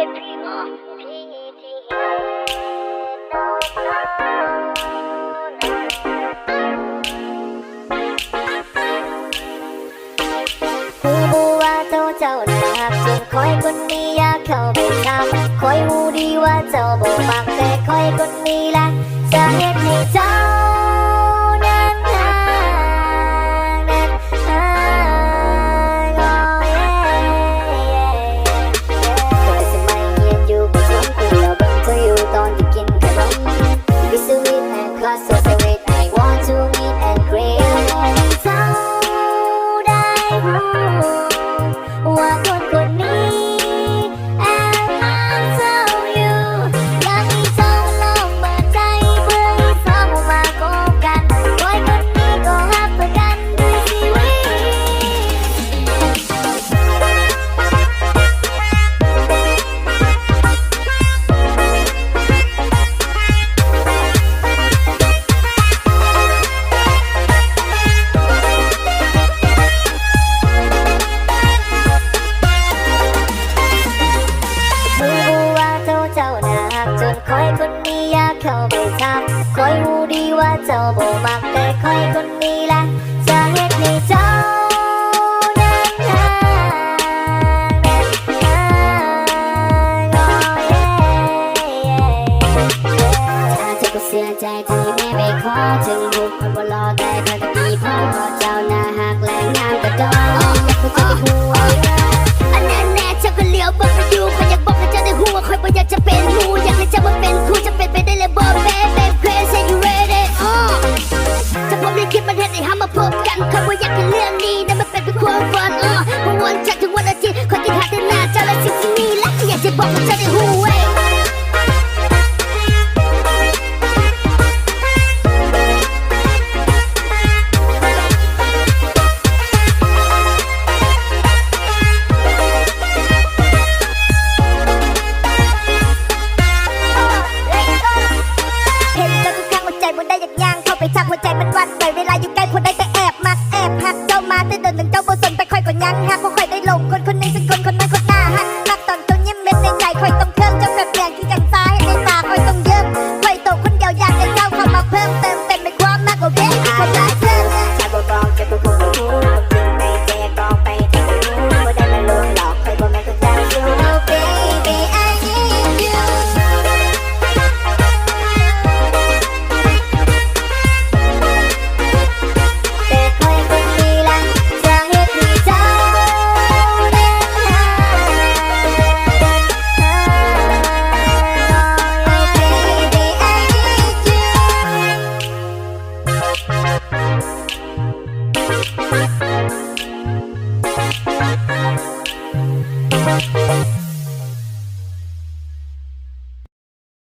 หูบูว่าเจ้าน่ารักจนคอยคนนี้อยากเข้าไปทำคอยหูดีว่าเจ้าบ่มักแต่คอยคนนี้แหละจะเฮ็ดให้เจ้านั้นแต่สมัยเรียนอยู่ก็ชวนคุยแล้วเบิ่งเธออยู่ตอนที่กินขนม Be sweet and cross so sweet I want to meet and greet เจ้าได้รู้ว่าคนนี้แอบรักเจ้าอยู่อยากให้เจ้าลองเปิดใจเพื่อให้สองมาคบกันคอยคนนี้ก็รักเพื่อกันด้วยชีวิตจนคอยคนนี้อยากเข้าไปทำคอยรู้ดีว่าเจ้าบ่มักแต่คอยคนนี้แหละจะเฮ็ดให้เจ้านั้นถ้าเธอก็เสียใจที่แม่ไม่ขอถึงบุกคนบ่รอแต่เธอก็ดีพอเจ้าน่าหักแรงงามกระดองอยากให้เจ้าได้หัวอันนั้นแน่เจ้าก็เลี้ยวบอกมาอยู่คอยอยากบอกให้เจ้าได้หัวคอยบ่อยากจะเป็นหูอยากให้เจ้ามาเป็นคู่จะเป็นไปได้เลยบอก baby crazy you ready ถ้าผมได้คิดมันเห็นไอ้ห้ามมาพบกันคอยบ่อยากให้เรื่องนี้นั้นมันเป็นความฝันเพราะวันจันทร์ถึงวันอาทิตย์คนที่หาแต่หน้าเจ้าและสิ่งที่นี่และอยากจะบอกให้เจ้าได้หัว